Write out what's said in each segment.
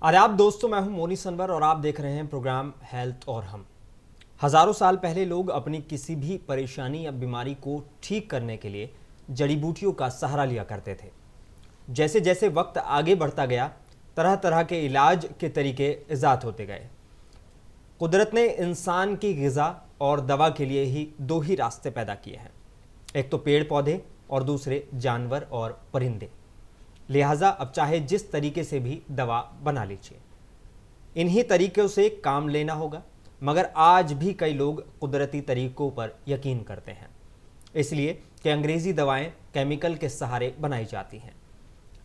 आदाब दोस्तों, मैं हूं मोनी सनवर और आप देख रहे हैं प्रोग्राम हेल्थ और हम। हजारों साल पहले लोग अपनी किसी भी परेशानी या बीमारी को ठीक करने के लिए जड़ी बूटियों का सहारा लिया करते थे। जैसे जैसे वक्त आगे बढ़ता गया, तरह तरह के इलाज के तरीके इजाद होते गए। कुदरत ने इंसान की ग़िज़ा और दवा के लिए ही दो ही रास्ते पैदा किए हैं, एक तो पेड़ पौधे और दूसरे जानवर और परिंदे। लिहाजा अब चाहे जिस तरीके से भी दवा बना लीजिए, इन्हीं तरीक़ों से काम लेना होगा। मगर आज भी कई लोग कुदरती तरीक़ों पर यकीन करते हैं, इसलिए कि अंग्रेज़ी दवाएं केमिकल के सहारे बनाई जाती हैं,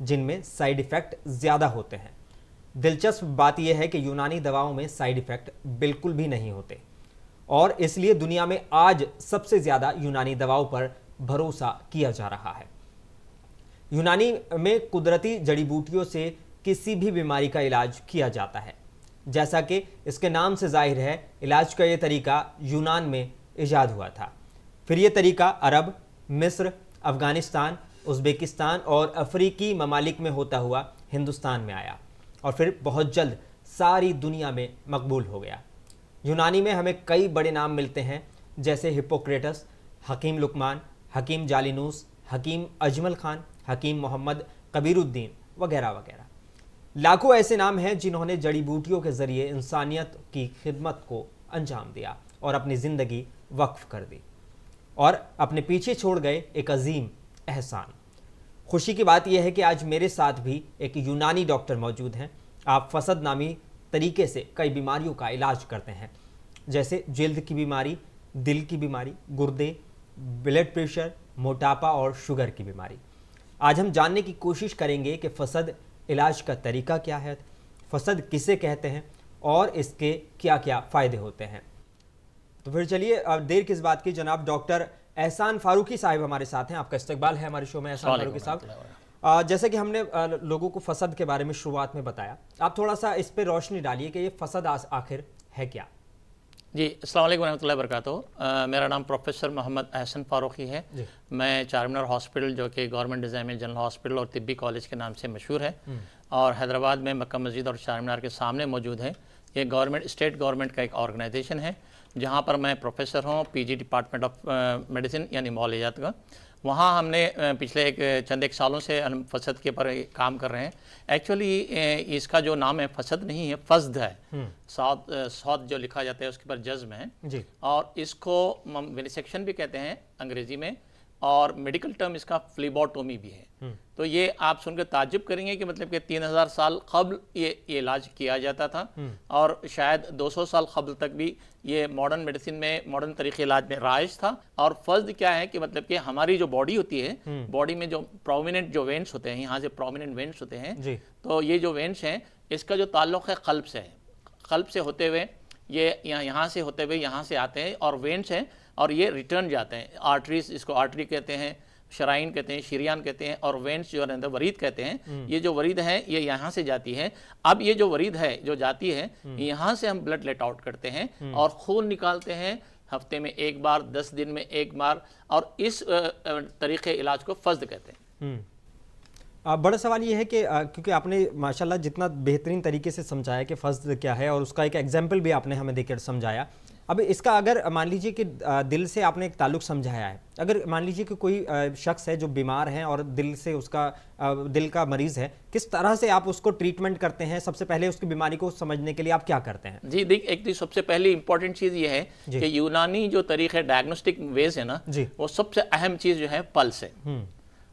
जिनमें साइड इफ़ेक्ट ज़्यादा होते हैं। दिलचस्प बात यह है कि यूनानी दवाओं में साइड इफ़ेक्ट बिल्कुल भी नहीं होते और इसलिए दुनिया में आज सबसे ज़्यादा यूनानी दवाओं पर भरोसा किया जा रहा है। यूनानी में कुदरती जड़ी बूटियों से किसी भी बीमारी का इलाज किया जाता है। जैसा कि इसके नाम से जाहिर है, इलाज का ये तरीका यूनान में इजाद हुआ था। फिर ये तरीका अरब, मिस्र, अफ़गानिस्तान, उज़्बेकिस्तान और अफ्रीकी ममालिक में होता हुआ हिंदुस्तान में आया और फिर बहुत जल्द सारी दुनिया में मकबूल हो गया। यूनानी में हमें कई बड़े नाम मिलते हैं, जैसे हिप्पोक्रेटस, हकीम लुकमान, हकीम जालिनूस, हकीम अजमल खान, हकीम मोहम्मद कबीरुद्दीन वगैरह वगैरह। लाखों ऐसे नाम हैं जिन्होंने जड़ी बूटियों के ज़रिए इंसानियत की खिदमत को अंजाम दिया और अपनी ज़िंदगी वक्फ कर दी और अपने पीछे छोड़ गए एक अजीम एहसान। खुशी की बात यह है कि आज मेरे साथ भी एक यूनानी डॉक्टर मौजूद हैं। आप फसद नामी तरीके से कई बीमारियों का इलाज करते हैं, जैसे जल्द की बीमारी, दिल की बीमारी, गुर्दे, ब्लड प्रेशर, मोटापा और शुगर की बीमारी। आज हम जानने की कोशिश करेंगे कि फसद इलाज का तरीका क्या है, फसद किसे कहते हैं और इसके क्या क्या फ़ायदे होते हैं। तो फिर चलिए, देर किस बात की, जनाब डॉक्टर एहसान फारूकी साहब हमारे साथ हैं। आपका इस्तकबाल है हमारे शो में। एहसान फारूकी साहब, जैसे कि हमने लोगों को फसद के बारे में शुरुआत में बताया, आप थोड़ा सा इस पर रोशनी डालिए कि ये फसद आखिर है क्या। जी, अस्सलाम वालेकुम रहमतुल्लाहि वबरकातुहू। मेरा नाम प्रोफेसर मोहम्मद एहसन फ़ारूकी है। मैं चारमीनार हॉस्पिटल, जो कि गवर्नमेंट डिज़ाइन जनरल हॉस्पिटल और तिब्बी कॉलेज के नाम से मशहूर है और हैदराबाद में मक्का मस्जिद और चारमीनार के सामने मौजूद है। ये गवर्नमेंट, स्टेट गवर्नमेंट का एक ऑर्गेनाइजेशन है जहाँ पर मैं प्रोफेसर हूँ, पीजी डिपार्टमेंट ऑफ मेडिसिन यानी मौलियात का। वहाँ हमने पिछले एक सालों से हम फसद के पर काम कर रहे हैं। एक्चुअली इसका जो नाम है फसद नहीं है, फस्द है। सौद जो लिखा जाता है उसके पर जज्म है जी। और इसको विनिसेक्शन भी कहते हैं अंग्रेजी में, और मेडिकल टर्म इसका फ्लीबोटोमी भी है। तो ये आप सुनकर ताज्जुब करेंगे कि मतलब कि 3000 साल कबल ये इलाज किया जाता था और शायद 200 साल कबल तक भी ये मॉडर्न मेडिसिन में, मॉडर्न तरीके इलाज में राइज था। और फर्ज क्या है कि मतलब कि हमारी जो बॉडी होती है, बॉडी में जो प्रोमिनेंट जो वेंस होते हैं, यहाँ से प्रोमिनेंट वेंस होते हैं, तो ये जो वेंस हैं इसका जो ताल्लुक़ है कल्ब से है। कल्ब से होते हुए ये यहाँ से होते हुए यहाँ से आते हैं और वेंस हैं और ये रिटर्न जाते हैं। आर्टरीज, इसको आर्टरी कहते हैं, शराइन कहते हैं, शरियान कहते हैं, और वेंस जो है वरीद कहते हैं। ये जो वरीद है ये यहाँ से जाती है। अब ये जो वरीद है जो जाती है, यहाँ से हम ब्लड लेट आउट करते हैं और खून निकालते हैं हफ्ते में एक बार, 10 दिन में एक बार, और इस तरीके इलाज को फस्द कहते हैं। बड़ा सवाल ये है कि क्योंकि आपने माशाल्लाह जितना बेहतरीन तरीके से समझाया कि फ़स्द क्या है और उसका एक एग्जाम्पल भी आपने हमें देकर समझाया। अब इसका अगर मान लीजिए कि दिल से आपने एक ताल्लुक़ समझाया है, अगर मान लीजिए कि कोई शख्स है जो बीमार है और दिल से उसका दिल का मरीज़ है, किस तरह से आप उसको ट्रीटमेंट करते हैं? सबसे पहले उसकी बीमारी को समझने के लिए आप क्या करते हैं? जी देख, एक तो सबसे पहली इंपॉर्टेंट चीज़ ये है कि यूनानी जो तरीक़े डायग्नोस्टिक वेज है ना, वो सबसे अहम चीज़ जो है पल्स है।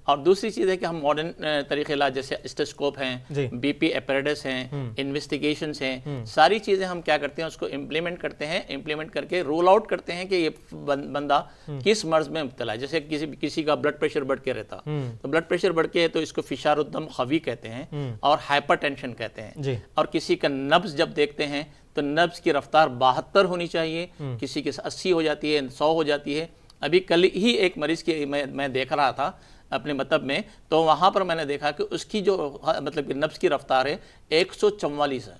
और दूसरी चीज़ है कि हम मॉडर्न तरीके इलाज जैसे स्टेथोस्कोप हैं, बीपी एपरेटस हैं, इन्वेस्टिगेशंस हैं, सारी चीज़ें हम क्या करते हैं उसको इम्प्लीमेंट करते हैं। इम्प्लीमेंट करके रोल आउट करते हैं कि ये बंदा किस मर्ज में मुब्तला है। जैसे किसी का ब्लड प्रेशर बढ़ के रहता, तो ब्लड प्रेशर बढ़ के तो इसको फिशारुद्दम खवी कहते हैं और हाइपरटेंशन कहते हैं। और किसी का नब्ज़ जब देखते हैं तो नब्ज़ की रफ्तार 72 होनी चाहिए, किसी की 80 हो जाती है, 100 हो जाती है। अभी कल ही एक मरीज़ की मैं देख रहा था अपने मतलब में, तो वहाँ पर मैंने देखा कि उसकी जो मतलब कि नब्ज़ की रफ्तार है 144 है।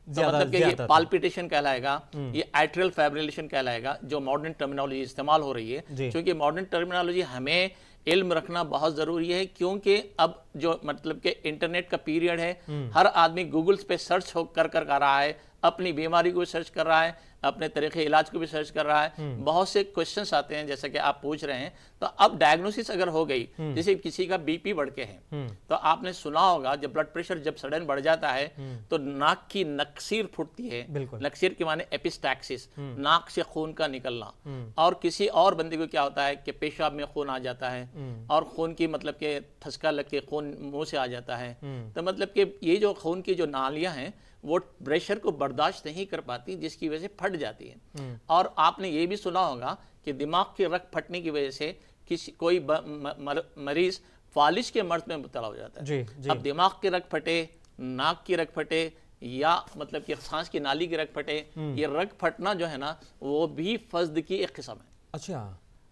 तो मतलब कि ये पाल्पिटेशन कहलाएगा, ये एट्रियल फाइब्रिलेशन कहलाएगा, जो मॉडर्न टर्मिनोलॉजी इस्तेमाल हो रही है। क्योंकि मॉडर्न टर्मिनोलॉजी हमें इल्म रखना बहुत ज़रूरी है, क्योंकि अब जो मतलब कि इंटरनेट का पीरियड है, हर आदमी गूगल्स पे सर्च कर रहा है, अपनी बीमारी को भी सर्च कर रहा है, अपने तरीके इलाज को भी सर्च कर रहा है। बहुत से क्वेश्चंस आते हैं जैसे कि आप पूछ रहे हैं। तो अब डायग्नोसिस अगर हो गई, जैसे किसी का बीपी बढ़ के है, तो आपने सुना होगा जब ब्लड प्रेशर जब सडन बढ़ जाता है तो नाक की नक्सीर फूटती है। नक्सीर के माने एपिस्टैक्सिस, नाक से खून का निकलना। और किसी और बंदे को क्या होता है कि पेशाब में खून आ जाता है और खून की मतलब के ठसका लग के खून मुंह से आ जाता है। तो मतलब कि ये जो खून की जो नालियां हैं वो प्रेशर को बर्दाश्त नहीं कर पाती, जिसकी वजह से फट जाती है। और आपने ये भी सुना होगा कि दिमाग के रग फटने की वजह से कोई मरीज फालिज के मर्ज में मुब्तला हो जाता है। जी। अब दिमाग के रग फटे, नाक की रग फटे, या मतलब कि सांस की नाली की रग फटे, ये रग फटना जो है ना वो भी फज्द की एक किस्म है। अच्छा,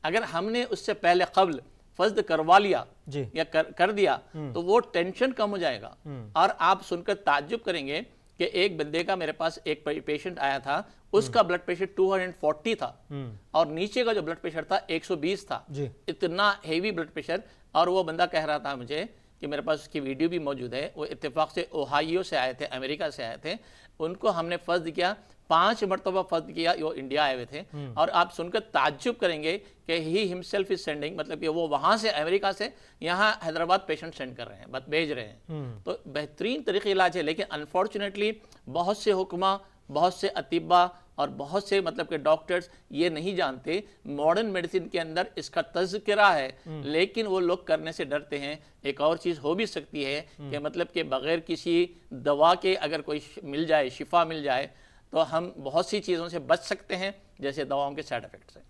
अगर हमने उससे पहले कब्ल फज्द करवा लिया या कर दिया तो वो टेंशन कम हो जाएगा। और आप सुनकर ताज्जुब करेंगे कि एक बंदे का, मेरे पास एक पेशेंट आया था, उसका ब्लड प्रेशर 240 था और नीचे का जो ब्लड प्रेशर था 120 था। इतना हेवी ब्लड प्रेशर। और वो बंदा कह रहा था मुझे कि मेरे पास उसकी वीडियो भी मौजूद है, वो इत्तेफाक से ओहायो से आए थे, अमेरिका से आए थे। उनको हमने फर्ज किया, 5 मरतबा फर्ज किया, वो इंडिया आए हुए थे। और आप सुनकर ताज्जुब करेंगे कि ही हिमसेल्फ इज सेंडिंग, मतलब कि वो वहां से अमेरिका से यहाँ हैदराबाद पेशेंट सेंड कर रहे हैं, भेज रहे हैं। तो बेहतरीन तरीके इलाज है। लेकिन अनफॉर्चुनेटली बहुत से हुक्मा, बहुत से अतिबा और बहुत से मतलब के डॉक्टर्स ये नहीं जानते मॉडर्न मेडिसिन के अंदर इसका तज़किरा है, लेकिन वो लोग करने से डरते हैं। एक और चीज़ हो भी सकती है कि मतलब कि बगैर किसी दवा के अगर कोई मिल जाए, शिफा मिल जाए, तो हम बहुत सी चीज़ों से बच सकते हैं, जैसे दवाओं के साइड इफेक्ट से।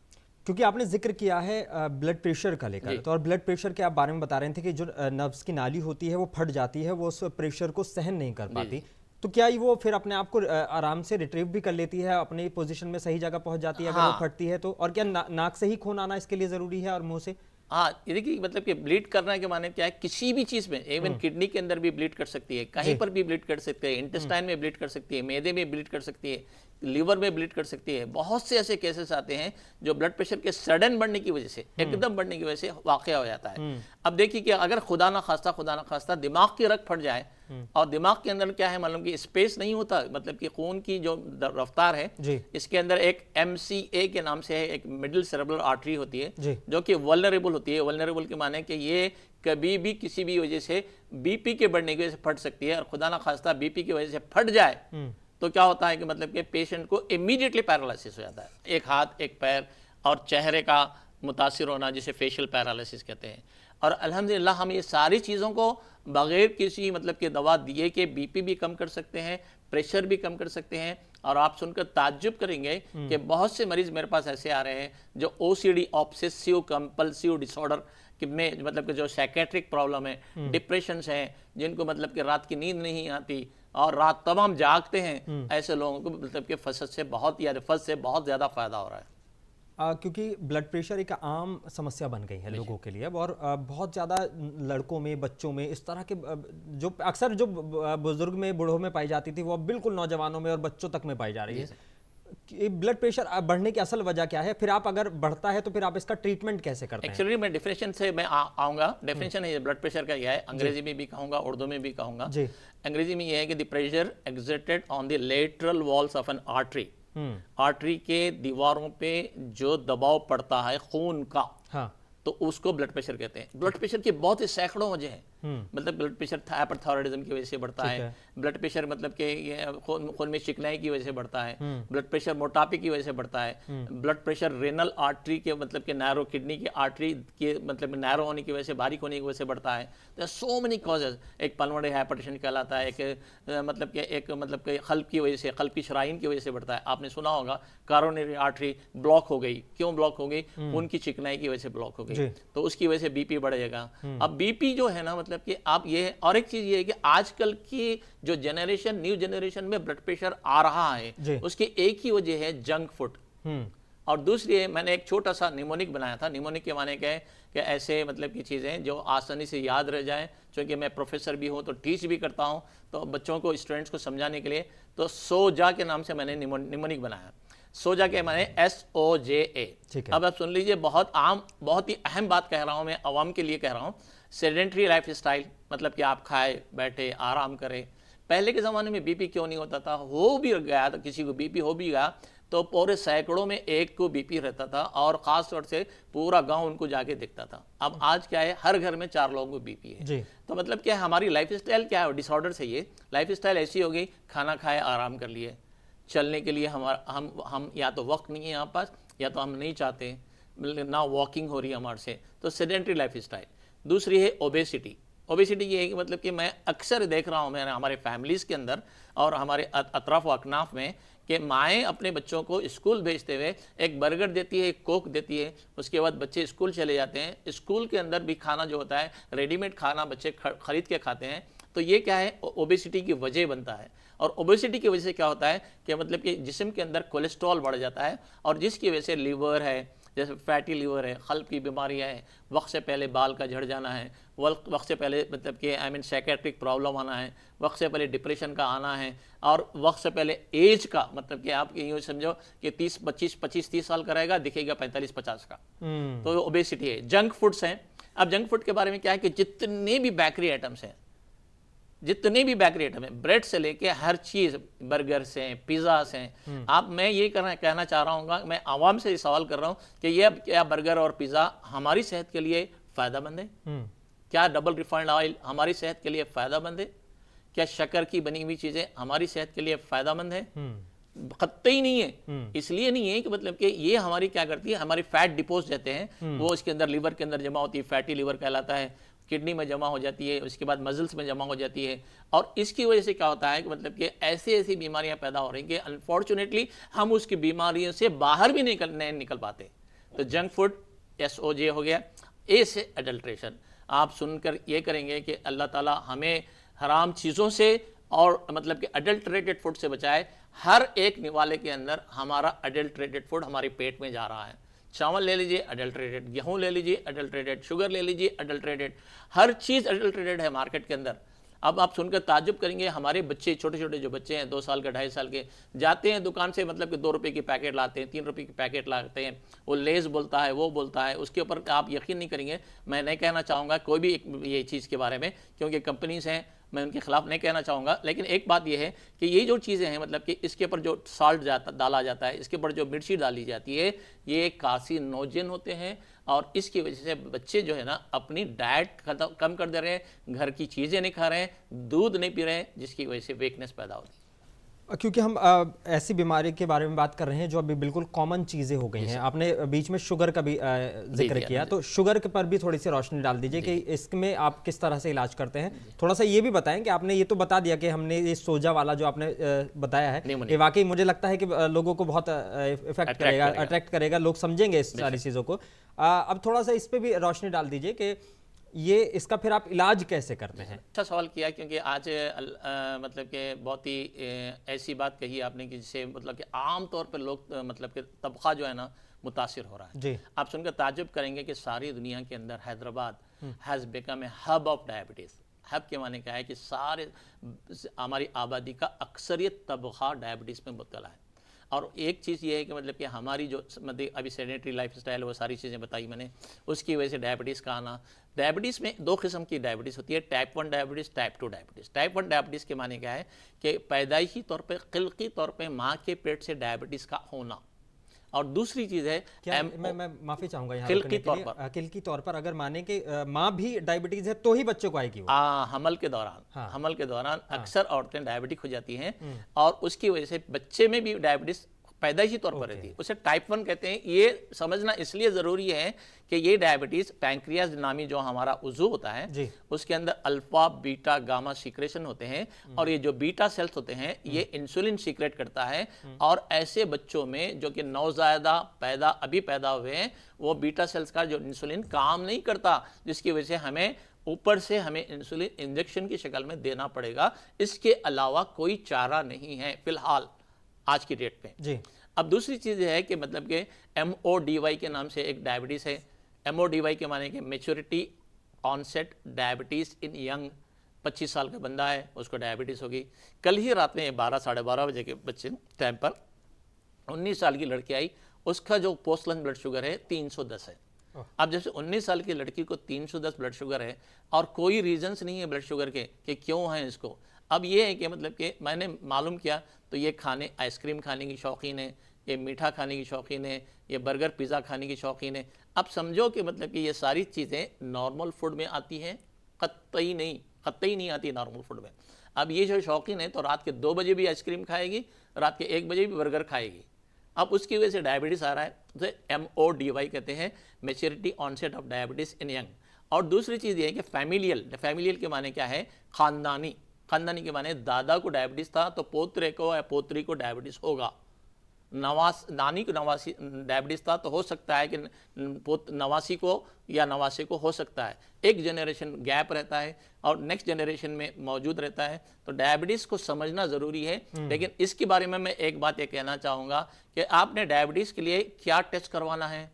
क्योंकि आपने जिक्र किया है ब्लड प्रेशर का लेकर, तो और ब्लड प्रेशर के आप बारे में बता रहे थे कि जो नर्व्स की नाली होती है वो फट जाती है, वो उस प्रेशर को सहन नहीं कर पाती। तो क्या वो फिर अपने आप को आराम से रिट्रीव भी कर लेती है, अपनी पोजीशन में सही जगह पहुंच जाती है अगर वो फटती है तो? और क्या नाक से ही खून आना इसके लिए जरूरी है और मुंह से? हाँ, ये देखिए मतलब कि ब्लीड करना के माने क्या है, किसी भी चीज़ में, इवन किडनी के अंदर भी ब्लीड कर सकती है, कहीं पर भी ब्लीड कर सकते हैं, इंटेस्टाइन में ब्लीड कर सकती है, मैदे में ब्लीड कर सकती है, लीवर में ब्लीड कर सकती है। बहुत से ऐसे केसेस आते हैं जो ब्लड प्रेशर के सडन बढ़ने की वजह से, एकदम बढ़ने की वजह से वाकया हो जाता है। अब देखिए कि अगर खुदा ना खास्ता दिमाग की रग फट जाए, और दिमाग के अंदर क्या है मालूम कि स्पेस नहीं होता, मतलब कि खून की जो रफ्तार है, इसके अंदर एक MCA के नाम से है, एक मिडिल सेरेब्रल आर्टरी होती है जो कि वल्नरेबल होती है। वल्नरेबल के माने कि ये कभी भी किसी भी वजह से बीपी के बढ़ने की वजह से फट सकती है। और खुदा ना खास्ता बीपी की वजह से फट जाए तो क्या होता है कि मतलब कि पेशेंट को इमीडिएटली पैरालिसिस हो जाता है, एक हाथ, एक पैर और चेहरे का मुतासिर होना, जिसे फेशियल पैरालिसिस कहते हैं। और अल्हम्दुलिल्लाह हम ये सारी चीज़ों को बगैर किसी मतलब कि दवा दिए के बीपी भी कम कर सकते हैं, प्रेशर भी कम कर सकते हैं। और आप सुनकर ताज्जुब करेंगे कि बहुत से मरीज़ मेरे पास ऐसे आ रहे हैं जो OCD, ऑब्सेसिव कंपल्सिव डिसऑर्डर में, मतलब कि जो साइकेट्रिक प्रॉब्लम है, डिप्रेशंस हैं, जिनको मतलब कि रात की नींद नहीं आती और रात तमाम जागते हैं, ऐसे लोगों को मतलब कि फज से बहुत ज़्यादा फ़ायदा हो रहा है। क्योंकि ब्लड प्रेशर एक आम समस्या बन गई है लोगों के लिए अब, और बहुत ज़्यादा लड़कों में, बच्चों में इस तरह के जो अक्सर जो बुजुर्ग में, बूढ़ों में पाई जाती थी, वो अब बिल्कुल नौजवानों में और बच्चों तक में पाई जा रही है। ब्लड प्रेशर बढ़ने की असल वजह क्या है? फिर आप अगर बढ़ता है तो फिर आप इसका ट्रीटमेंट कैसे करते हैं? एक्चुअली मैं डेफिनेशन से मैं आऊँगा। डेफिनेशन है ब्लड प्रेशर का यह है, अंग्रेजी में भी कहूँगा, उर्दू में भी कहूँगा। अंग्रेजी में यह है कि the pressure exerted on the lateral walls of N artery, artery के दीवारों पे जो दबाव पड़ता है खून का, तो उसको ब्लड प्रेशर कहते हैं। ब्लड प्रेशर की बहुत ही सैकड़ों वजह हैं। मतलब ब्लड प्रेशर हाइपरथायराइडिज्म की वजह से बढ़ता है, ब्लड प्रेशर मतलब कि खून में चिकनाई की वजह से बढ़ता है, ब्लड प्रेशर मोटापे की वजह से बढ़ता है, ब्लड प्रेशर रेनल आर्टरी के मतलब कि नैरो, किडनी की आर्टरी के मतलब नैरो होने की वजह से, बारीक होने की वजह से बढ़ता है। तो सो मेनी कॉजेज। एक पल्मोनरी हाइपरटेंशन कहलाता है, एक मतलब कि खल्ब की वजह से, खल्ब की शराइन की वजह से बढ़ता है। आपने सुना होगा करोनरी आर्टरी ब्लॉक हो गई, क्यों ब्लॉक हो गई? खून की चिकनाई की वजह से ब्लॉक हो गई, तो उसकी वजह से बीपी बढ़ेगा। अब बीपी जो है ना, मतलब कि आप ये, और एक चीज ये है कि आजकल की जो जनरेशन, न्यू जनरेशन में ब्लड प्रेशर आ रहा है, उसकी एक ही वजह है जंक फूड। और दूसरी है, मैंने एक छोटा सा निमोनिक बनाया था। निमोनिक के माने क्या है कि ऐसे मतलब की चीज़ें जो आसानी से याद रह जाएं, क्योंकि मैं प्रोफेसर भी हूँ तो टीच भी करता हूँ, तो बच्चों को, स्टूडेंट्स को समझाने के लिए तो सोजा के नाम से मैंने निमोनिक बनाया। सोजा के माने SOJA। ठीक है। अब आप सुन लीजिए, बहुत आम, बहुत ही अहम बात कह रहा हूँ मैं, आवाम के लिए कह रहा हूँ। सेडेंट्री लाइफ स्टाइल, मतलब कि आप खाए बैठे आराम करें। पहले के ज़माने में बीपी क्यों नहीं होता था? हो भी गया तो किसी को बीपी हो भी गया तो पूरे सैकड़ों में एक को बीपी रहता था, और ख़ास तौर से पूरा गांव उनको जाके दिखता था। अब आज क्या है, हर घर में 4 लोगों को बीपी है जी। तो मतलब क्या है, हमारी लाइफ स्टाइल क्या है, डिसऑर्डर से ये लाइफ स्टाइल ऐसी हो गई, खाना खाए आराम कर लिए, चलने के लिए हमारा हम या तो वक्त नहीं है यहाँ पास, या तो हम नहीं चाहते, ना वॉकिंग हो रही है हमारे से, तो सेडेंट्री लाइफ स्टाइल। दूसरी है ओबेसिटी। ओबेसिटी ये है कि मतलब कि मैं अक्सर देख रहा हूँ मैंने हमारे फैमिलीज़ के अंदर और हमारे अतराफ व अकनाफ में कि माएँ अपने बच्चों को स्कूल भेजते हुए एक बर्गर देती है, एक कोक देती है, उसके बाद बच्चे स्कूल चले जाते हैं। स्कूल के अंदर भी खाना जो होता है रेडीमेड खाना बच्चे खरीद के खाते हैं। तो ये क्या है, ओबेसिटी की वजह बनता है। और ओबेसिटी की वजह से क्या होता है कि मतलब कि जिस्म के अंदर कोलेस्ट्रॉल बढ़ जाता है, और जिसकी वजह से लीवर है, जैसे फैटी लीवर है, क़ल्ब की बीमारियाँ हैं, वक्त से पहले बाल का झड़ जाना है, वक्त से पहले मतलब कि साइकेट्रिक प्रॉब्लम आना है, वक्त से पहले डिप्रेशन का आना है, और वक्त से पहले एज का मतलब कि आप यूँ समझो कि 25-30 साल का रहेगा, दिखेगा 45-50 का। तो ओबेसिटी है। जंक फूड्स हैं। अब जंक फूड के बारे में क्या है कि जितने भी बेकरी आइटम्स हैं, जितने भी बेकरी आइटम है, ब्रेड से लेके हर चीज़, बर्गर से पिज़्ज़ा से, आप मैं ये कहना चाह रहा हूँ, मैं आवाम से सवाल कर रहा हूँ कि ये क्या बर्गर और पिज़्ज़ा हमारी सेहत के लिए फ़ायदेमंद है? क्या डबल रिफाइंड ऑयल हमारी सेहत के लिए फ़ायदेमंद है? क्या शक्कर की बनी हुई चीज़ें हमारी सेहत के लिए फ़ायदेमंद है? कतई नहीं है। इसलिए नहीं है कि मतलब कि ये हमारी क्या करती है, हमारी फैट डिपोज रहते हैं, वो इसके अंदर लीवर के अंदर जमा होती है, फैटी लीवर कहलाता है, किडनी में जमा हो जाती है, उसके बाद मसल्स में जमा हो जाती है, और इसकी वजह से क्या होता है कि मतलब कि ऐसी बीमारियां पैदा हो रही हैं कि अनफॉर्चुनेटली हम उसकी बीमारियों से बाहर भी नहीं निकल पाते। तो जंक फूड SOJ हो गया। ए से एडल्ट्रेशन। आप सुनकर ये करेंगे कि अल्लाह ताला हमें हराम चीज़ों से और मतलब कि अडल्ट्रेटेड फूड से बचाए। हर एक निवाले के अंदर हमारा अडल्ट्रेटेड फूड हमारे पेट में जा रहा है। चावल ले लीजिए अडल्ट्रेटेड, गेहूं ले लीजिए अडल्ट्रेटेड, शुगर ले लीजिए अडल्ट्रेटेड, हर चीज़ अडल्ट्रेटेड है मार्केट के अंदर। अब आप सुनकर ताज्जुब करेंगे, हमारे बच्चे छोटे छोटे जो बच्चे हैं 2 साल के 2.5 साल के, जाते हैं दुकान से मतलब कि 2 रुपये की पैकेट लाते हैं, 3 रुपये की पैकेट लाते हैं, वो लेस बोलता है, वो बोलता है, उसके ऊपर आप यकीन नहीं करेंगे। मैं नहीं कहना चाहूँगा कोई भी ये चीज़ के बारे में, क्योंकि कंपनीज हैं, मैं उनके खिलाफ नहीं कहना चाहूँगा, लेकिन एक बात यह है कि ये जो चीज़ें हैं मतलब कि इसके ऊपर जो साल्ट डाला जाता है, इसके ऊपर जो मिर्ची डाली जाती है, ये कार्सिनोजन होते हैं, और इसकी वजह से बच्चे जो है ना अपनी डाइट कम कर दे रहे हैं, घर की चीज़ें नहीं खा रहे हैं, दूध नहीं पी रहे हैं, जिसकी वजह से वीकनेस पैदा होती है। क्योंकि हम ऐसी बीमारी के बारे में बात कर रहे हैं जो अभी बिल्कुल कॉमन चीज़ें हो गई हैं। आपने बीच में शुगर का भी जिक्र किया, तो शुगर के पर भी थोड़ी सी रोशनी डाल दीजिए कि इसमें आप किस तरह से इलाज करते हैं। थोड़ा सा ये भी बताएं कि आपने ये तो बता दिया कि हमने ये सोजा वाला जो आपने बताया है, ये वाकई मुझे लगता है कि लोगों को बहुत इफेक्ट करेगा, अट्रैक्ट करेगा, लोग समझेंगे इस सारी चीज़ों को। अब थोड़ा सा इस पर भी रोशनी डाल दीजिए कि ये इसका फिर आप इलाज कैसे करते हैं। अच्छा सवाल किया, क्योंकि आज मतलब कि बहुत ही ऐसी बात कही आपने कि जिससे मतलब कि आम तौर पर लोग मतलब कि तबका जो है ना मुतासिर हो रहा है जी। आप सुनकर ताज्जुब करेंगे कि सारी दुनिया के अंदर Hyderabad has become a hub of diabetes. Hub के माने क्या है कि सारे हमारी आबादी का अक्सरियत तबका डायबिटीज़ में मुब्तला है। और एक चीज़ ये है कि मतलब कि हमारी जो मतलब अभी सेडेंटरी लाइफ स्टाइल वो सारी चीज़ें बताई मैंने, उसकी वजह से डायबिटीज़ का आना। डायबिटीज़ में 2 किस्म की डायबिटीज़ होती है, type 1 diabetes, type 2 diabetes. Type 1 diabetes के माने क्या है कि पैदाइशी तौर पे खिलकी तौर पे माँ के पेट से डायबिटीज़ का होना। और दूसरी चीज़ है क्या मैं माफ़ी चाहूँगा यहाँ खिलकी तौर पर अगर माने कि माँ भी डायबिटीज़ है तो ही बच्चों को आएगी वो। हमल के दौरान हमल के दौरान अक्सर औरतें डायबिटिक हो जाती हैं, और उसकी वजह से बच्चे में भी डायबिटीज़ पैदाइशी तौर पर रहती है, उसे टाइप 1 कहते हैं। ये समझना इसलिए ज़रूरी है कि ये डायबिटीज़ पैंक्रियाज नामी जो हमारा उज़ू होता है उसके अंदर अल्फा बीटा गामा सीक्रेशन होते हैं, और ये जो बीटा सेल्स होते हैं ये इंसुलिन सीक्रेट करता है। और ऐसे बच्चों में जो कि नवजायदा अभी पैदा हुए हैं, वो बीटा सेल्स का जो इंसुलिन काम नहीं करता, जिसकी वजह से हमें ऊपर से हमें इंसुलिन इंजेक्शन की शक्ल में देना पड़ेगा। इसके अलावा कोई चारा नहीं है फिलहाल आज की डेट पे जी। अब दूसरी चीज़ है कि मतलब कि MODY के नाम से एक डायबिटीज़ है। MODY के माने कि maturity onset diabetes in young 25 साल का बंदा है, उसको डायबिटीज़ होगी। कल ही रात में 12 साढ़े 12 बजे के बच्चे टाइम पर 19 साल की लड़की आई, उसका जो पोस्ट लंच ब्लड शुगर है 310 है। अब जैसे 19 साल की लड़की को 310 ब्लड शुगर है और कोई रीजंस नहीं है ब्लड शुगर के कि क्यों है इसको। अब ये है कि मतलब कि मैंने मालूम किया तो ये खाने आइसक्रीम खाने की शौकीन है, ये मीठा खाने की शौकीन है, ये बर्गर पिज़्ज़ा खाने की शौकीन है। अब समझो कि मतलब कि ये सारी चीज़ें नॉर्मल फूड में आती हैं? कतई नहीं आती नॉर्मल फूड में। अब ये जो शौकीन है तो रात के 2 बजे भी आइसक्रीम खाएगी, रात के 1 बजे भी बर्गर खाएगी। अब उसकी वजह से डायबिटीज़ आ रहा है, उसे MODY कहते हैं, maturity onset of diabetes in young. और दूसरी चीज़ ये है कि फैमिलियल के माने क्या है? खानदानी के माने दादा को डायबिटीज़ था तो पोतरे को या पोतरी को डायबिटीज़ होगा। नानी को डायबिटीज़ था तो हो सकता है कि नवासी को या नवासे को हो सकता है। एक जनरेशन गैप रहता है और नेक्स्ट जनरेशन में मौजूद रहता है। तो डायबिटीज़ को समझना ज़रूरी है। लेकिन इसके बारे में मैं एक बात ये कहना चाहूँगा कि आपने डायबिटीज़ के लिए क्या टेस्ट करवाना है?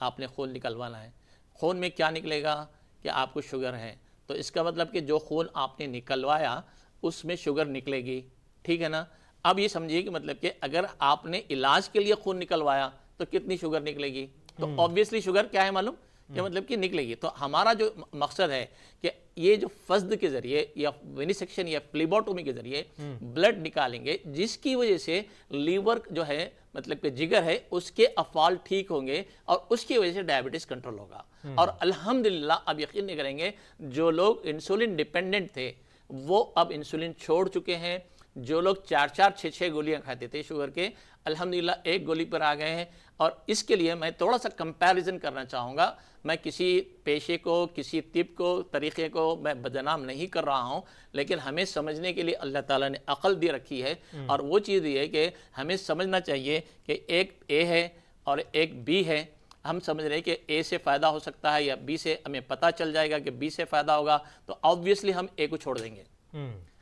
आपने खून निकलवाना है। खून में क्या निकलेगा कि आपको शुगर है, तो इसका मतलब कि जो खून आपने निकलवाया उसमें शुगर निकलेगी, ठीक है ना। अब ये समझिए कि मतलब कि अगर आपने इलाज के लिए खून निकलवाया तो कितनी शुगर निकलेगी, तो ऑब्वियसली शुगर क्या है मालूम कि मतलब कि निकलेगी। तो हमारा जो मकसद है कि ये जो फस्द के जरिए या विनिसेक्शन या फ्लेबोटोमी के जरिए ब्लड निकालेंगे, जिसकी वजह से लीवर जो है मतलब कि जिगर है उसके अफाल ठीक होंगे और उसकी वजह से डायबिटीज कंट्रोल होगा। और अल्हम्दुलिल्लाह अब यकीन नहीं करेंगे, जो लोग इंसुलिन डिपेंडेंट थे वो अब इंसुलिन छोड़ चुके हैं। जो लोग 4-4 6-6 गोलियां खाते थे शुगर के, अल्हम्दुलिल्लाह 1 गोली पर आ गए हैं। और इसके लिए मैं थोड़ा सा कंपैरिजन करना चाहूँगा। मैं किसी पेशे को, किसी तिब को, तरीक़े को मैं बदनाम नहीं कर रहा हूँ, लेकिन हमें समझने के लिए अल्लाह ताला ने अक़ल दे रखी है। और वो चीज़ ये है कि हमें समझना चाहिए कि एक ए है और एक बी है। हम समझ रहे हैं कि ए से फ़ायदा हो सकता है या बी से, हमें पता चल जाएगा कि बी से फ़ायदा होगा तो ऑब्वियसली हम ए को छोड़ देंगे।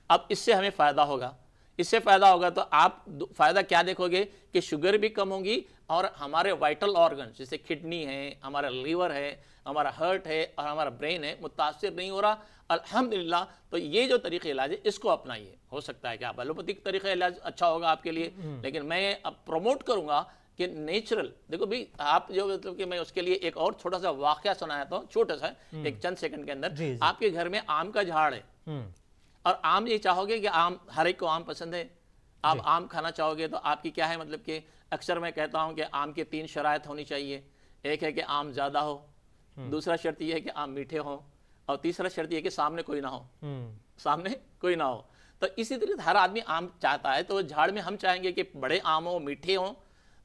अब इससे हमें फ़ायदा होगा, इससे फ़ायदा होगा तो आप फ़ायदा क्या देखोगे कि शुगर भी कम होगी और हमारे वाइटल ऑर्गन जैसे किडनी है, हमारा लीवर है, हमारा हार्ट है और हमारा ब्रेन है मुतासिर नहीं हो रहा, अल्हम्दुलिल्लाह। तो ये जो तरीक़े इलाज है इसको अपनाइए। हो सकता है कि आप एलोपैथिक तरीक़े इलाज अच्छा होगा आपके लिए, लेकिन मैं अब प्रमोट करूँगा कि नेचुरल। देखो भाई, आप जो मतलब कि मैं उसके लिए एक और छोटा सा वाक़या सुनाया था, छोटा सा, एक चंद सेकंड के अंदर। आपके घर में आम का झाड़ है और आम ये चाहोगे कि आम, हर एक को आम पसंद है, आप आम खाना चाहोगे तो आपकी क्या है मतलब कि अक्सर मैं कहता हूं कि आम के 3 शराइत होनी चाहिए। एक है कि आम ज़्यादा हो, दूसरा शर्त यह है कि आम मीठे हों, और तीसरा शर्त यह है कि सामने कोई ना हो, सामने कोई ना हो। तो इसी तरह हर आदमी आम चाहता है, तो झाड़ में हम चाहेंगे कि बड़े आम हो, मीठे हों।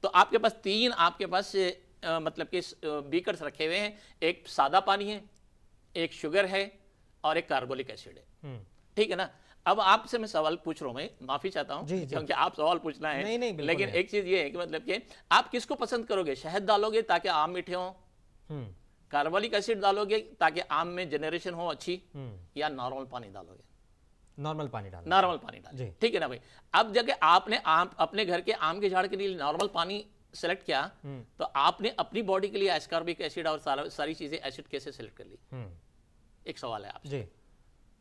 तो आपके पास 3 आपके पास मतलब कि बीकर्स रखे हुए हैं। एक सादा पानी है, एक शुगर है और एक कार्बोलिक एसिड है, ठीक है ना। अब आपसे मैं सवाल पूछ रहा हूं, मैं माफी चाहता हूं क्योंकि आप सवाल पूछना है। नहीं, लेकिन एक चीज ये है कि मतलब कि आप किसको पसंद करोगे? शहद डालोगे ताकि आम मीठे हों, कार्बोलिक एसिड डालोगे ताकि आम में जनरेशन हो अच्छी, या नॉर्मल पानी डालोगे? नॉर्मल पानी डाल, ठीक है ना भाई। अब जगह आपने आम अपने घर के आम के झाड़ के लिए नॉर्मल पानी सेलेक्ट किया, तो आपने अपनी बॉडी के लिए एस्कॉर्बिक एसिड और सारी चीजें एसिड कैसे सेलेक्ट कर ली? एक सवाल है आपसे।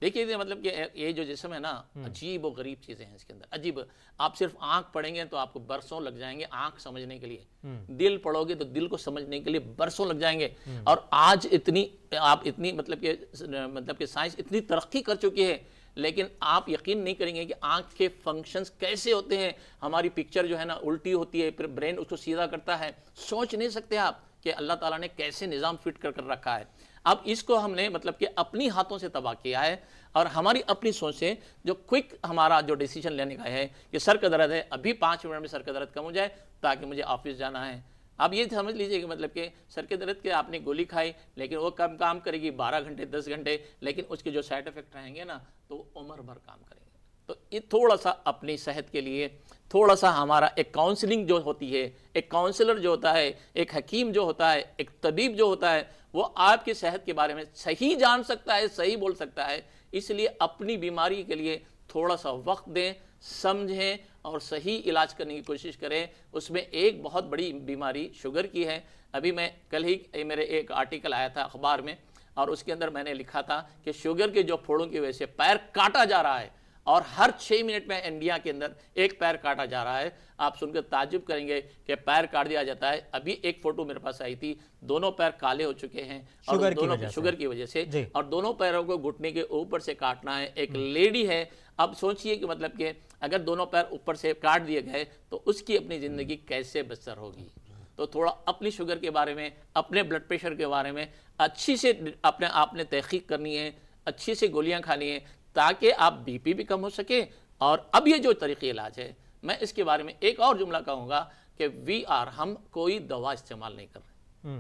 देखिए मतलब कि ये जो जिस्म है ना, अजीब और गरीब चीज़ें हैं इसके अंदर, अजीब। आप सिर्फ आंख पढ़ेंगे तो आपको बरसों लग जाएंगे आंख समझने के लिए, दिल पढ़ोगे तो दिल को समझने के लिए बरसों लग जाएंगे। और आज इतनी मतलब कि साइंस इतनी तरक्की कर चुकी है, लेकिन आप यकीन नहीं करेंगे कि आंख के फंक्शंस कैसे होते हैं। हमारी पिक्चर जो है ना उल्टी होती है, फिर ब्रेन उसको सीधा करता है। सोच नहीं सकते आप कि अल्लाह ताला ने कैसे निज़ाम फिट कर रखा है। अब इसको हमने मतलब कि अपनी हाथों से तबाह किया है, और हमारी अपनी सोच से जो क्विक हमारा जो डिसीजन लेने का है कि सर का दर्द है, अभी 5 मिनट में सर का दर्द कम हो जाए ताकि मुझे ऑफिस जाना है। अब ये समझ लीजिए कि मतलब कि सर के दर्द के आपने गोली खाई, लेकिन वो कम काम करेगी 12 घंटे 10 घंटे, लेकिन उसके जो साइड इफेक्ट रहेंगे ना तो उम्र भर काम करेंगे। तो ये थोड़ा सा अपनी सेहत के लिए, थोड़ा सा हमारा एक काउंसलिंग जो होती है, एक काउंसलर जो होता है, एक हकीम जो होता है, एक तबीब जो होता है, वो आपकी सेहत के बारे में सही जान सकता है, सही बोल सकता है। इसलिए अपनी बीमारी के लिए थोड़ा सा वक्त दें, समझें और सही इलाज करने की कोशिश करें। उसमें एक बहुत बड़ी बीमारी शुगर की है। अभी मैं कल ही मेरे एक आर्टिकल आया था अखबार में, और उसके अंदर मैंने लिखा था कि शुगर के जो फोड़ों की वजह से पैर काटा जा रहा है और हर 6 मिनट में इंडिया के अंदर एक पैर काटा जा रहा है। आप सुनकर ताज्जुब करेंगे कि पैर काट दिया जाता है। अभी एक फोटो मेरे पास आई थी, दोनों पैर काले हो चुके हैं और दोनों शुगर की वजह से, और दोनों पैरों को घुटने के ऊपर से काटना है। एक लेडी है, अब सोचिए कि मतलब कि अगर दोनों पैर ऊपर से काट दिए गए तो उसकी अपनी ज़िंदगी कैसे बसर होगी। तो थोड़ा अपनी शुगर के बारे में, अपने ब्लड प्रेशर के बारे में अच्छी से अपने आपने तहकीक करनी है, अच्छी से गोलियां खानी है ताकि आप बीपी भी कम हो सके। और अब ये जो तरीक़े इलाज है, मैं इसके बारे में एक और जुमला कहूँगा कि हम कोई दवा इस्तेमाल नहीं कर रहे,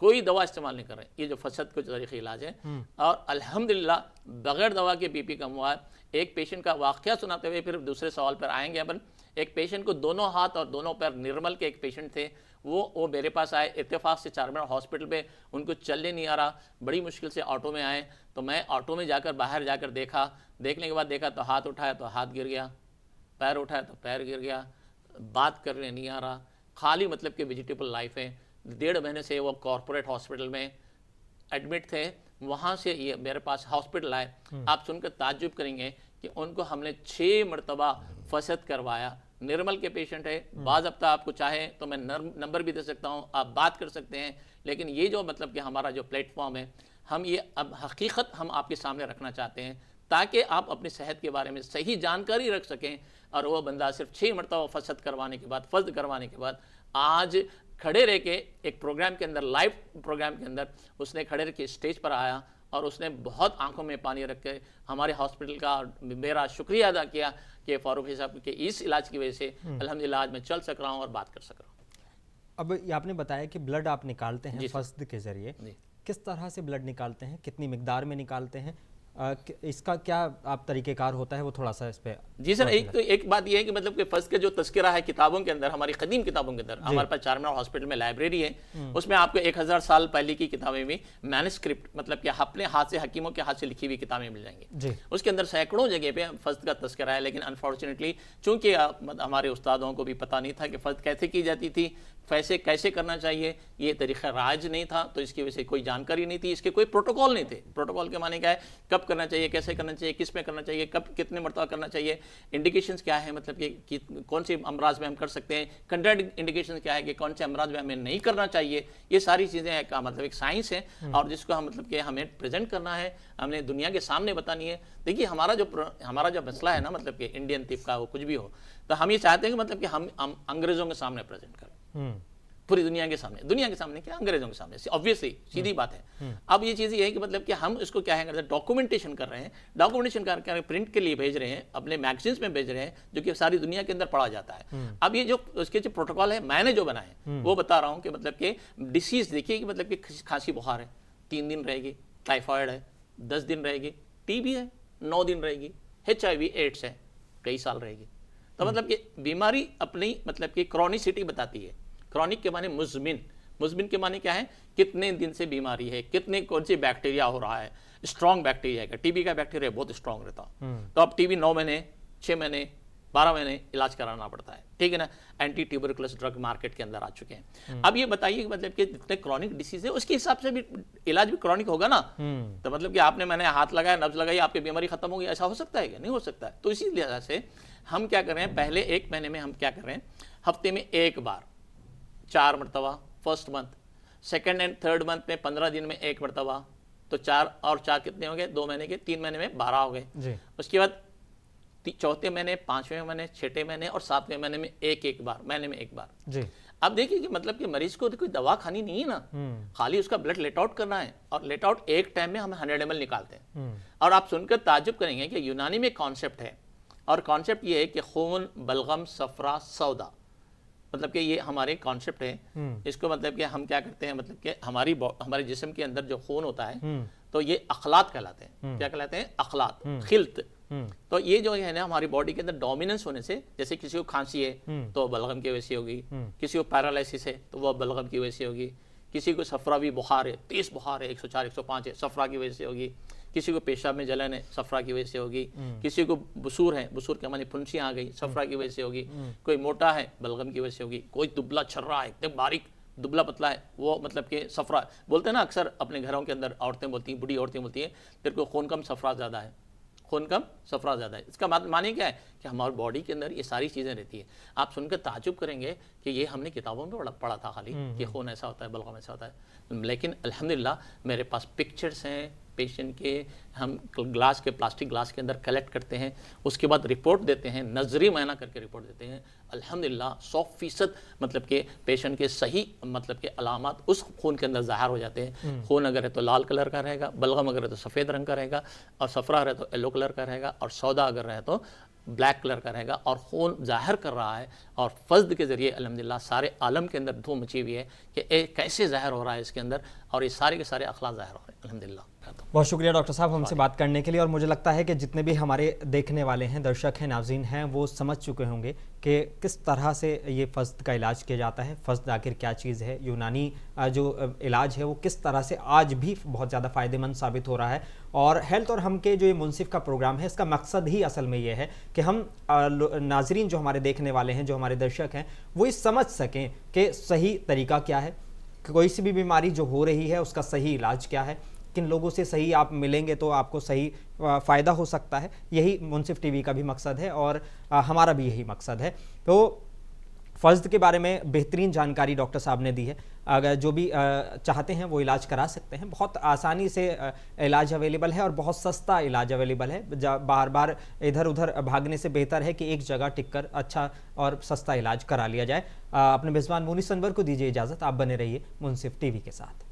कोई दवा इस्तेमाल नहीं कर रहे। ये जो फसद के तरीक़े इलाज है, और अल्हम्दुलिल्लाह बगैर दवा के बीपी कम हुआ है। एक पेशेंट का वाक़या सुनाते हुए फिर दूसरे सवाल पर आएंगे अपन। एक पेशेंट को दोनों हाथ और दोनों पैर निर्मल के एक पेशेंट थे, वो मेरे पास आए इत्तेफाक से चारमीनार हॉस्पिटल में। उनको चलने नहीं आ रहा, बड़ी मुश्किल से ऑटो में आए, तो मैं ऑटो में जाकर बाहर जाकर देखा, देखने के बाद देखा तो हाथ उठाया तो हाथ गिर गया, पैर उठाया तो पैर गिर गया, बात करने नहीं आ रहा, खाली मतलब कि वेजिटेबल लाइफ है। 1.5 महीने से वो कॉर्पोरेट हॉस्पिटल में एडमिट थे, वहाँ से ये मेरे पास हॉस्पिटल आए। आप सुनकर ताज्जुब करेंगे कि उनको हमने 6 मरतबा फसद करवाया। निर्मल के पेशेंट है, बाज़ हफ्ता आपको चाहे तो मैं नंबर भी दे सकता हूँ, आप बात कर सकते हैं। लेकिन ये जो मतलब कि हमारा जो प्लेटफॉर्म है, हम ये अब हकीकत हम आपके सामने रखना चाहते हैं ताकि आप अपनी सेहत के बारे में सही जानकारी रख सकें। और वो बंदा सिर्फ 6 मरतबा फसद करवाने के बाद, फर्द करवाने के बाद, आज खड़े रह के एक प्रोग्राम के अंदर, लाइव प्रोग्राम के अंदर उसने खड़े रह के स्टेज पर आया और उसने बहुत आंखों में पानी रख के हमारे हॉस्पिटल का मेरा शुक्रिया अदा किया कि फारूकी साहब के इस इलाज की वजह से अल्हम्दुलिल्लाह आज मैं चल सक रहा हूँ और बात कर सक रहा हूँ। अब ये आपने बताया कि ब्लड आप निकालते हैं फस्द के ज़रिए, किस तरह से ब्लड निकालते हैं, कितनी मिकदार में निकालते हैं, इसका क्या आप तरीक़ेकार होता है, वो थोड़ा सा इस पे। जी सर, एक बात यह है कि मतलब कि फर्स्ट का जो तज़किरा है किताबों के अंदर, हमारी कदीम किताबों के अंदर, हमारे पास चारमीनार हॉस्पिटल में लाइब्रेरी है, उसमें आपको 1000 साल पहले की किताबें भी मैन्युस्क्रिप्ट मतलब कि अपने हाथ से, हकीमों के हाथ से लिखी हुई किताबें मिल जाएंगी। उसके अंदर सैकड़ों जगह पे फर्स्ट का तज़किरा है। लेकिन अनफॉर्चुनेटली चूंकि हमारे उस्तादों को भी पता नहीं था कि फर्स्ट कैसे की जाती थी, कैसे करना चाहिए, ये तरीक़ा राज नहीं था, तो इसकी वजह से कोई जानकारी नहीं थी, इसके कोई प्रोटोकॉल नहीं थे। प्रोटोकॉल के माने क्या है, कब करना चाहिए, कैसे करना चाहिए, किस में करना चाहिए, कब कितने मरतबा करना चाहिए, इंडिकेशंस क्या है, मतलब कि कौन से अमराज में हम कर सकते हैं, कंट्रा इंडिकेशन क्या है कि कौन से अमराज में हमें नहीं करना चाहिए। ये सारी चीज़ें का मतलब एक साइंस है और जिसको हम मतलब कि हमें प्रेजेंट करना है, हमने दुनिया के सामने बतानी है। देखिए हमारा जो मसला है ना, मतलब कि इंडियन तिब का, वो कुछ भी हो, तो हम ये चाहते हैं कि मतलब कि हम अंग्रेज़ों के सामने प्रेजेंट करें, पूरी दुनिया के सामने क्या, अंग्रेजों के सामने, ऑब्वियसली सीधी बात है। अब ये चीज़ ये है कि मतलब कि हम इसको क्या है करते हैं, डॉक्यूमेंटेशन कर रहे हैं, डॉक्यूमेंटेशन करके प्रिंट के लिए भेज रहे हैं, अपने मैगजीन्स में भेज रहे हैं, जो कि सारी दुनिया के अंदर पढ़ा जाता है। अब ये जो उसके जो प्रोटोकॉल है मैंने जो बनाए, वो बता रहा हूँ कि मतलब कि डिसीज देखिए कि मतलब कि खांसी बुखार है 3 दिन रहेगी, टाइफाइड है 10 दिन रहेगी, टीबी है 9 दिन रहेगी, HIV एड्स है कई साल रहेगी। तो मतलब कि बीमारी अपनी मतलब कि क्रॉनिसिटी बताती है। क्रॉनिक के माने मुज़मिन के माने क्या है, कितने दिन से बीमारी है, कितने कौन सी बैक्टीरिया हो रहा है, स्ट्रॉन्ग बैक्टीरिया है। टीबी का बैक्टीरिया बहुत स्ट्रॉन्ग रहता है, तो अब टीबी 9 महीने 6 महीने 12 महीने इलाज कराना पड़ता है, ठीक है ना। एंटी ट्यूबरकुलोसिस ड्रग मार्केट के अंदर आ चुके हैं। अब ये बताइए मतलब कि जितने क्रॉनिक डिसीज है उसके हिसाब से भी इलाज भी क्रॉनिक होगा ना। तो मतलब कि मैंने हाथ लगाया, नब्ज लगाई, आपकी बीमारी खत्म हो गई, ऐसा हो सकता है क्या? नहीं हो सकता है। तो इसी लिहाज से हम क्या कर रहे हैं, पहले 1 महीने में हम क्या कर रहे हैं, हफ्ते में 1 बार 4 मरतबा, first month, second and third month में 15 दिन में 1 मरतबा, तो 4 और 4 कितने हो गए, 2 महीने के, 3 महीने में 12 हो गए। उसके बाद चौथे महीने, 5वें महीने, 6ठे महीने और 7वें महीने में एक बार, महीने में 1 बार जी। अब देखिए कि मतलब कि मरीज को कोई दवा खानी नहीं है ना, खाली उसका ब्लड लेट आउट करना है, और लेट आउट एक टाइम में हम 100 ml निकालते हैं। और आप सुनकर ताज्जुब करेंगे कि यूनानी में कॉन्सेप्ट है, और कॉन्सेप्ट ये है कि खून, बलगम, सफरा, सौदा, मतलब कि ये हमारे कॉन्सेप्ट है। इसको मतलब कि हम क्या करते हैं, मतलब कि हमारे जिस्म के अंदर जो खून होता है, तो ये अखलात कहलाते हैं। क्या कहलाते हैं? अखलात, खिल्त। तो ये जो है ना हमारी बॉडी के अंदर डोमिनेंस होने से, जैसे किसी को खांसी है तो बलगम की वजह से होगी, किसी को पैरालिसिस है तो वह बलगम की वजह से होगी, किसी को सफरावी बुखार है, तेज बुखार है 104 105 है, सफरा की वजह से होगी, किसी को पेशाब में जलन है, सफरा की वजह से होगी, किसी को बसूर है, बसूर के माने फुंसियाँ आ गई, सफरा की वजह से होगी, कोई मोटा है बलगम की वजह से होगी, कोई दुबला छर्रा है एकदम बारीक दुबला पतला है, वो मतलब कि सफ़रा बोलते हैं ना, अक्सर अपने घरों के अंदर औरतें बोलती हैं, बूढ़ी औरतें बोलती हैं तेरे को खून कम सफ़रा ज़्यादा है, खून कम सफ़रा ज़्यादा है। इसका माने क्या है कि हमारी बॉडी के अंदर ये सारी चीज़ें रहती है। आप सुनकर ताजुब करेंगे कि ये हमने किताबों में पढ़ा था खाली कि खून ऐसा होता है, बलगम ऐसा होता है, लेकिन अल्हम्दुलिल्लाह मेरे पास पिक्चर्स हैं पेशेंट के, हम ग्लास के प्लास्टिक ग्लास के अंदर कलेक्ट करते हैं, उसके बाद रिपोर्ट देते हैं, नजरी मुआयना करके रिपोर्ट देते हैं। अल्हम्दुलिल्लाह 100% मतलब कि पेशेंट के सही मतलब के अलामात उस खून के अंदर ज़ाहिर हो जाते हैं। खून अगर है तो लाल कलर का रहेगा, बलगम अगर है तो सफ़ेद रंग का रहेगा, और सफ़रा रहे तो येलो कलर का रहेगा, और सौदा अगर रहे तो ब्लैक कलर का रहेगा, और खून ज़ाहिर कर रहा है। और फ़ज्द के ज़रिए अल्हम्दुलिल्लाह सारे आलम के अंदर धूम मची हुई है कि कैसे ज़ाहिर हो रहा है इसके अंदर, और ये सारे के सारे अखलाक ज़ाहिर हो रहे हैं अल्हम्दुलिल्लाह। बहुत शुक्रिया डॉक्टर साहब हमसे बात करने के लिए। और मुझे लगता है कि जितने भी हमारे देखने वाले हैं, दर्शक हैं, नाज़रीन हैं, वो समझ चुके होंगे कि किस तरह से ये फ़ज्द का इलाज किया जाता है। फ़ज्द आखिर क्या चीज़ है, यूनानी जो इलाज है वो किस तरह से आज भी बहुत ज़्यादा फ़ायदेमंद साबित हो रहा है। और हेल्थ और हम के जो ये मुनसिफ का प्रोग्राम है, इसका मकसद ही असल में ये है कि हम नाज़रीन जो हमारे देखने वाले हैं, जो हमारे दर्शक हैं, वो ये समझ सकें कि सही तरीका क्या है, कोई सी भी बीमारी जो हो रही है उसका सही इलाज क्या है, किन लोगों से सही आप मिलेंगे तो आपको सही फ़ायदा हो सकता है। यही मुनसिफ टीवी का भी मकसद है और हमारा भी यही मकसद है। तो फ़ज्द के बारे में बेहतरीन जानकारी डॉक्टर साहब ने दी है। अगर जो भी चाहते हैं वो इलाज करा सकते हैं। बहुत आसानी से इलाज अवेलेबल है और बहुत सस्ता इलाज अवेलेबल है। बार बार इधर उधर भागने से बेहतर है कि एक जगह टिककर अच्छा और सस्ता इलाज करा लिया जाए। अपने मेज़बान मुनीस अनवर को दीजिए इजाज़त। आप बने रहिए मुनसिफ टीवी के साथ।